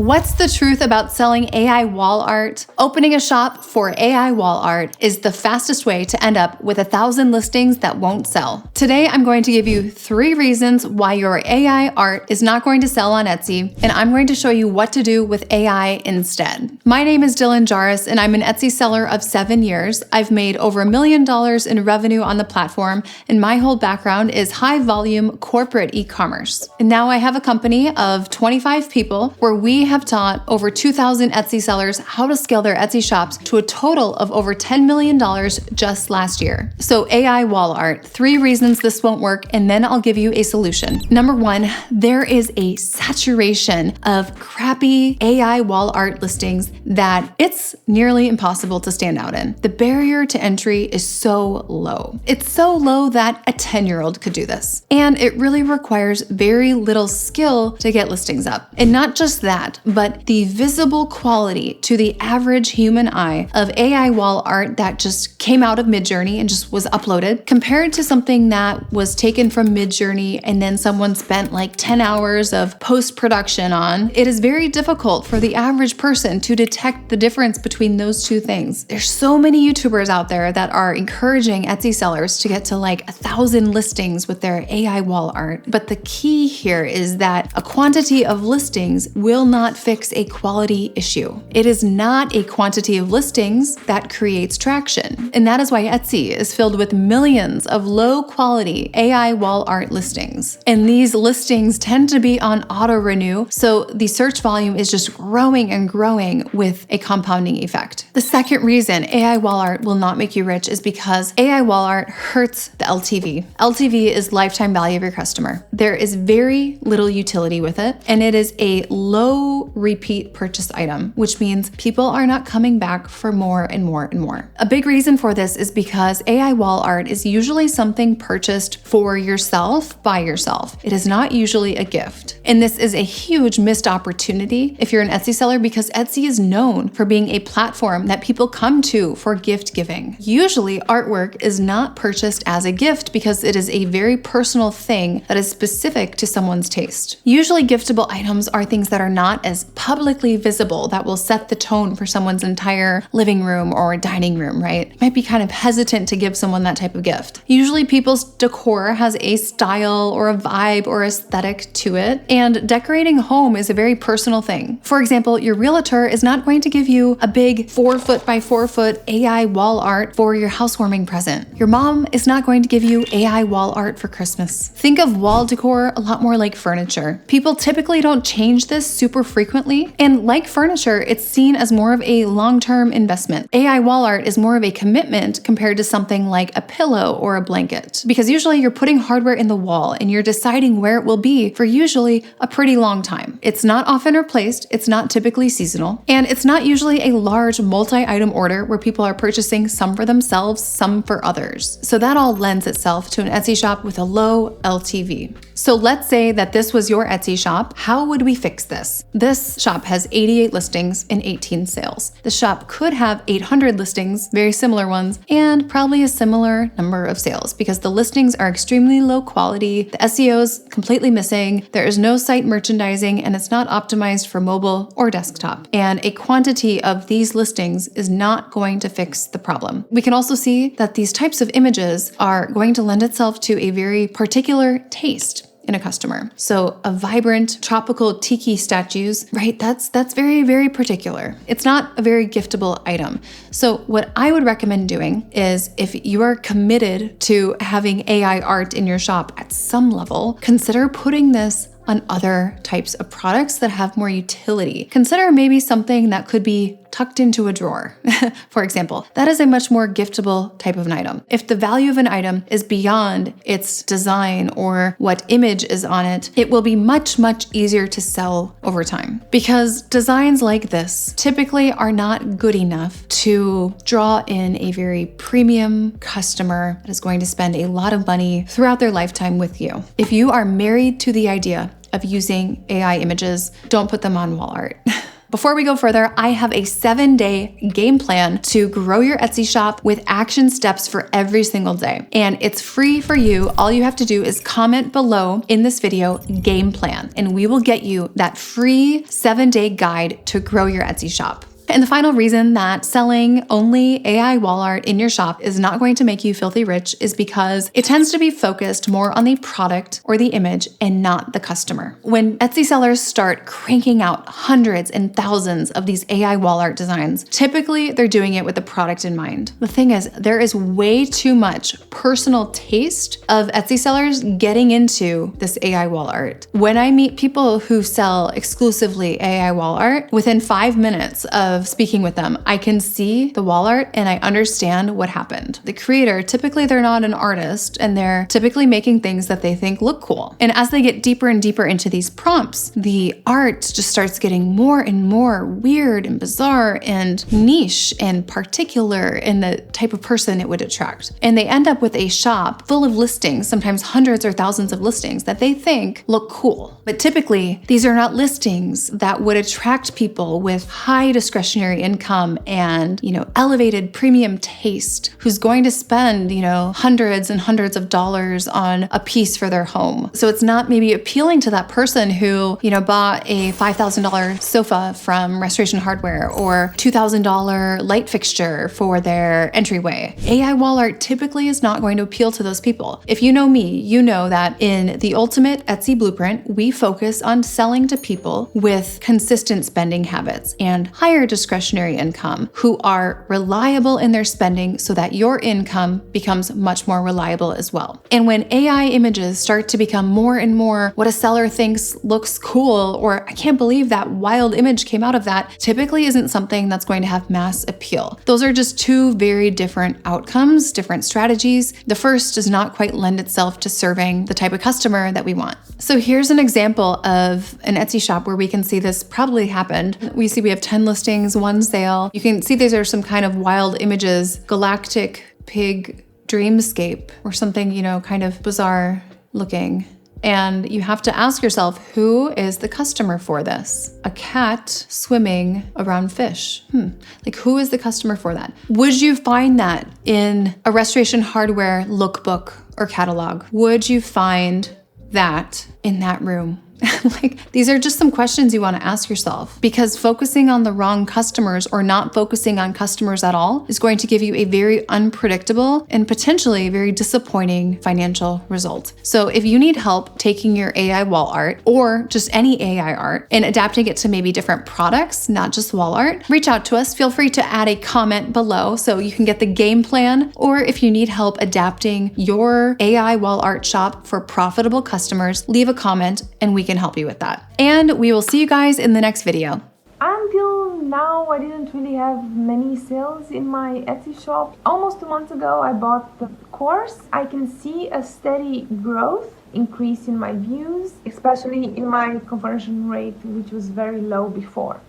What's the truth about selling AI wall art? Opening a shop for AI wall art is the fastest way to end up with 1,000 listings that won't sell. Today, I'm going to give you 3 reasons why your AI art is not going to sell on Etsy, and I'm going to show you what to do with AI instead. My name is Dylan Jarris, and I'm an Etsy seller of 7 years. I've made over $1 million in revenue on the platform, and my whole background is high volume corporate e-commerce. And now I have a company of 25 people where we have taught over 2,000 Etsy sellers how to scale their Etsy shops to a total of over $10 million just last year. So AI wall art, 3 reasons this won't work, and then I'll give you a solution. Number 1, there is a saturation of crappy AI wall art listings that it's nearly impossible to stand out in. The barrier to entry is so low. It's so low that a 10-year-old could do this. And it really requires very little skill to get listings up. And not just that, but the visible quality to the average human eye of AI wall art that just came out of Midjourney and just was uploaded, compared to something that was taken from Midjourney and then someone spent like 10 hours of post-production on, it is very difficult for the average person to detect the difference between those two things. There's so many YouTubers out there that are encouraging Etsy sellers to get to like 1,000 listings with their AI wall art. But the key here is that a quantity of listings will not fix a quality issue. It is not a quantity of listings that creates traction. And that is why Etsy is filled with millions of low quality AI wall art listings. And these listings tend to be on auto renew, so the search volume is just growing and growing with a compounding effect. The second reason AI wall art will not make you rich is because AI wall art hurts the LTV. LTV is lifetime value of your customer. There is very little utility with it, and it is a low repeat purchase item, which means people are not coming back for more and more and more. A big reason for this is because AI wall art is usually something purchased for yourself by yourself. It is not usually a gift. And this is a huge missed opportunity if you're an Etsy seller, because Etsy is known for being a platform that people come to for gift giving. Usually artwork is not purchased as a gift because it is a very personal thing that is specific to someone's taste. Usually giftable items are things that are not as publicly visible, that will set the tone for someone's entire living room or dining room, right? Might be kind of hesitant to give someone that type of gift. Usually people's decor has a style or a vibe or aesthetic to it, and decorating a home is a very personal thing. For example, your realtor is not going to give you a big 4-foot by 4-foot AI wall art for your housewarming present. Your mom is not going to give you AI wall art for Christmas. Think of wall decor a lot more like furniture. People typically don't change this super frequently, and like furniture, it's seen as more of a long-term investment. AI wall art is more of a commitment compared to something like a pillow or a blanket, because usually you're putting hardware in the wall and you're deciding where it will be for usually a pretty long time. It's not often replaced, it's not typically seasonal, and it's not usually a large multi-item order where people are purchasing some for themselves, some for others. So that all lends itself to an Etsy shop with a low LTV. So let's say that this was your Etsy shop. How would we fix this? This shop has 88 listings and 18 sales. The shop could have 800 listings, very similar ones, and probably a similar number of sales because the listings are extremely low quality, the SEO is completely missing, there is no site merchandising, and it's not optimized for mobile or desktop. And a quantity of these listings is not going to fix the problem. We can also see that these types of images are going to lend itself to a very particular taste in a customer. So a vibrant tropical tiki statues, right? That's very, very particular. It's not a very giftable item. So what I would recommend doing is, if you are committed to having AI art in your shop at some level, consider putting this on other types of products that have more utility. Consider maybe something that could be tucked into a drawer, for example. That is a much more giftable type of an item. If the value of an item is beyond its design or what image is on it, it will be much, much easier to sell over time. Because designs like this typically are not good enough to draw in a very premium customer that is going to spend a lot of money throughout their lifetime with you. If you are married to the idea of using AI images, don't put them on wall art. Before we go further, I have a 7-day game plan to grow your Etsy shop with action steps for every single day. And it's free for you. All you have to do is comment below in this video, game plan, and we will get you that free 7-day guide to grow your Etsy shop. And the final reason that selling only AI wall art in your shop is not going to make you filthy rich is because it tends to be focused more on the product or the image and not the customer. When Etsy sellers start cranking out hundreds and thousands of these AI wall art designs, typically they're doing it with the product in mind. The thing is, there is way too much personal taste of Etsy sellers getting into this AI wall art. When I meet people who sell exclusively AI wall art, within 5 minutes of speaking with them, I can see the wall art and I understand what happened. The creator, typically they're not an artist and they're typically making things that they think look cool. And as they get deeper and deeper into these prompts, the art just starts getting more and more weird and bizarre and niche and particular in the type of person it would attract. And they end up with a shop full of listings, sometimes hundreds or thousands of listings that they think look cool. But typically, these are not listings that would attract people with high discretionary income and, elevated premium taste who's going to spend, hundreds and hundreds of dollars on a piece for their home. So it's not maybe appealing to that person who, bought a $5,000 sofa from Restoration Hardware or $2,000 light fixture for their entryway. AI wall art typically is not going to appeal to those people. If you know me, you know that in the ultimate Etsy blueprint, we focus on selling to people with consistent spending habits and higher discretionary income who are reliable in their spending so that your income becomes much more reliable as well. And when AI images start to become more and more what a seller thinks looks cool, or I can't believe that wild image came out of that, typically isn't something that's going to have mass appeal. Those are just two very different outcomes, different strategies. The first does not quite lend itself to serving the type of customer that we want. So here's an example of an Etsy shop where we can see this probably happened. We see we have 10 listings, 1 sale. You can see these are some kind of wild images, galactic pig dreamscape or something, kind of bizarre looking. And you have to ask yourself, who is the customer for this? A cat swimming around fish. Who is the customer for that? Would you find that in a Restoration Hardware lookbook or catalog? Would you find that in that room? These are just some questions you want to ask yourself, because focusing on the wrong customers or not focusing on customers at all is going to give you a very unpredictable and potentially very disappointing financial result. So if you need help taking your AI wall art or just any AI art and adapting it to maybe different products, not just wall art, reach out to us. Feel free to add a comment below so you can get the game plan, or if you need help adapting your AI wall art shop for profitable customers, leave a comment and we can help you with that. And we will see you guys in the next video. Until now, I didn't really have many sales in my Etsy shop. Almost 2 months ago, I bought the course. I can see a steady growth, increase in my views, especially in my conversion rate, which was very low before.